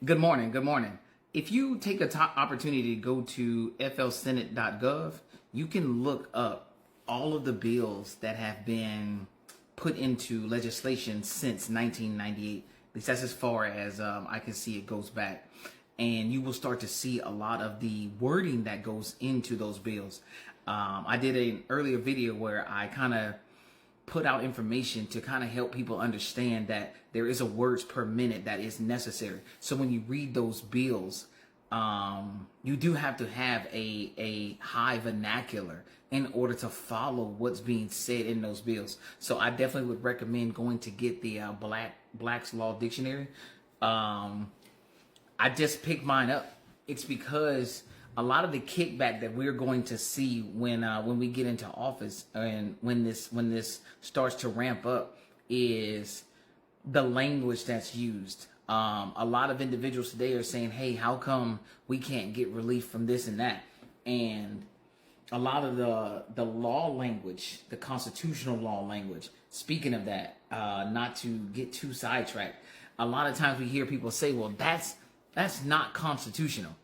Good morning. Good morning. If you take the top opportunity to go to flsenate.gov, you can look up all of the bills that have been put into legislation since 1998. At least that's as far as I can see it goes back. And you will start to see a lot of the wording that goes into those bills. I did an earlier video where I kind of put out information to kind of help people understand that there is a words per minute that is necessary. So when you read those bills, you do have to have a high vernacular in order to follow what's being said in those bills. So I definitely would recommend going to get the Black's Law Dictionary. I just picked mine up. It's because a lot of the kickback that we're going to see when we get into office and when this starts to ramp up is the language that's used. A lot of individuals today are saying, "Hey, how come we can't get relief from this and that?" And a lot of the law language, the constitutional law language. Speaking of that, not to get too sidetracked, a lot of times we hear people say, "Well, that's not constitutional."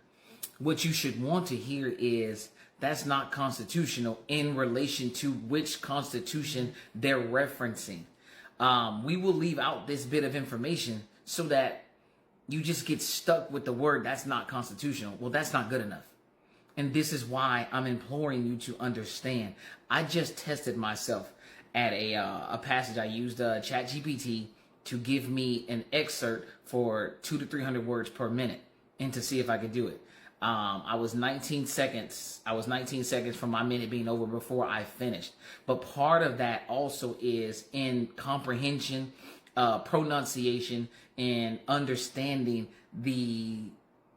What you should want to hear is that's not constitutional in relation to which constitution they're referencing. We will leave out this bit of information so that you just get stuck with the word that's not constitutional. Well, that's not good enough. And this is why I'm imploring you to understand. I just tested myself at a passage. I used ChatGPT to give me an excerpt for 200 to 300 words per minute and to see if I could do it. I was 19 seconds. I was 19 seconds from my minute being over before I finished. But part of that also is in comprehension, pronunciation, and understanding the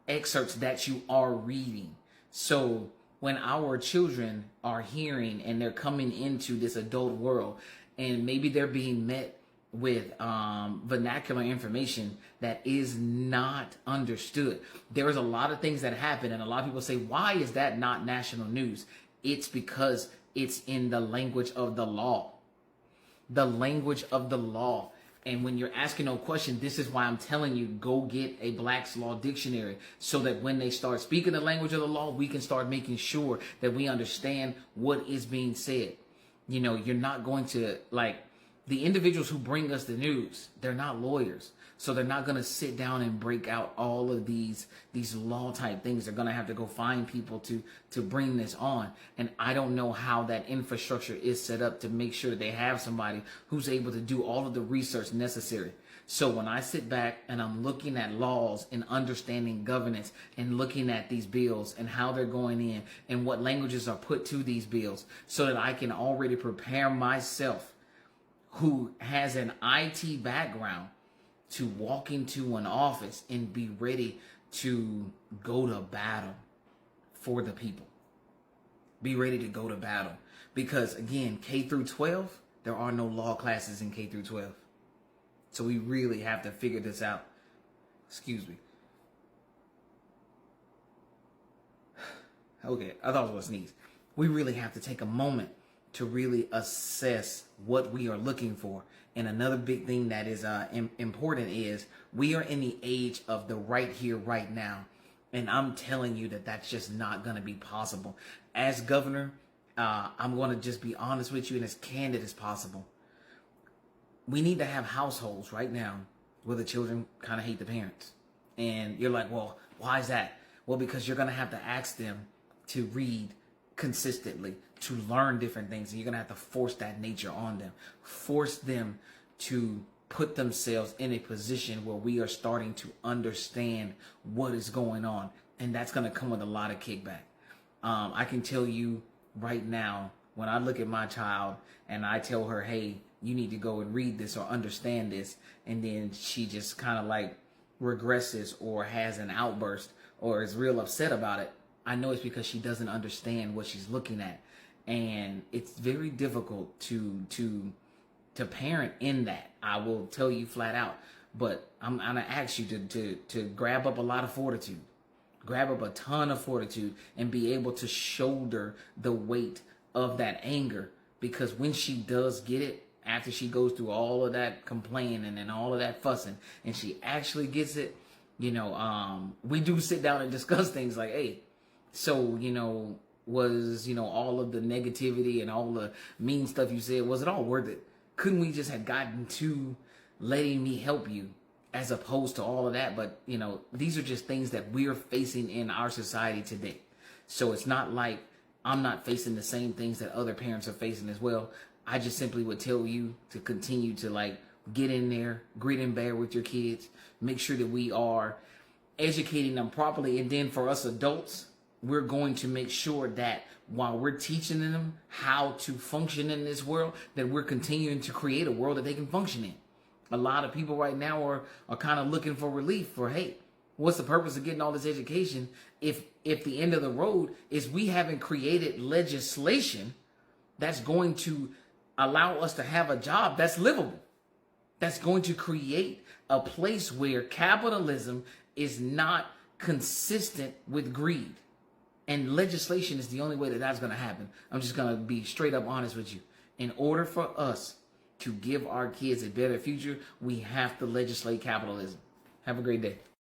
excerpts that you are reading. So when our children are hearing and they're coming into this adult world, and maybe they're being met with vernacular information that is not understood. There is a lot of things that happen, and a lot of people say, why is that not national news? It's because it's in the language of the law. The language of the law. And when you're asking no question, this is why I'm telling you, go get a Black's Law Dictionary so that when they start speaking the language of the law, we can start making sure that we understand what is being said. You know, you're not going to, like, the individuals who bring us the news, they're not lawyers. So they're not going to sit down and break out all of these law type things. They're going to have to go find people to bring this on. And I don't know how that infrastructure is set up to make sure that they have somebody who's able to do all of the research necessary. So when I sit back and I'm looking at laws and understanding governance and looking at these bills and how they're going in and what languages are put to these bills so that I can already prepare myself, who has an IT background, to walk into an office and be ready to go to battle for the people. Be ready to go to battle. Because again, K through 12, there are no law classes in K through 12. So we really have to figure this out. Excuse me. Okay, I thought I was going to sneeze. We really have to take a moment to really assess what we are looking for. And another big thing that is important is we are in the age of the right here, right now. And I'm telling you that that's just not going to be possible. As governor, I'm going to just be honest with you and as candid as possible. We need to have households right now where the children kind of hate the parents. And you're like, well, why is that? Well, because you're going to have to ask them to read consistently, to learn different things, and you're gonna have to force that nature on them. Force them to put themselves in a position where we are starting to understand what is going on, and that's gonna come with a lot of kickback. I can tell you right now, when I look at my child and I tell her, hey, you need to go and read this or understand this, and then she just kind of like regresses or has an outburst or is real upset about it, I know it's because she doesn't understand what she's looking at. And it's very difficult to parent in that. I will tell you flat out. But I'm gonna ask you to grab up a lot of fortitude. Grab up a ton of fortitude and be able to shoulder the weight of that anger. Because when she does get it, after she goes through all of that complaining and all of that fussing, and she actually gets it, We do sit down and discuss things like, hey, so, was, all of the negativity and all the mean stuff you said, was it all worth it? Couldn't we just have gotten to letting me help you as opposed to all of that? But, these are just things that we're facing in our society today. So it's not like I'm not facing the same things that other parents are facing as well. I just simply would tell you to continue to get in there, grit and bear with your kids, make sure that we are educating them properly. And then for us adults, we're going to make sure that while we're teaching them how to function in this world, that we're continuing to create a world that they can function in. A lot of people right now are kind of looking for relief for, hey, what's the purpose of getting all this education if the end of the road is we haven't created legislation that's going to allow us to have a job that's livable, that's going to create a place where capitalism is not consistent with greed. And legislation is the only way that that's going to happen. I'm just going to be straight up honest with you. In order for us to give our kids a better future, we have to legislate capitalism. Have a great day.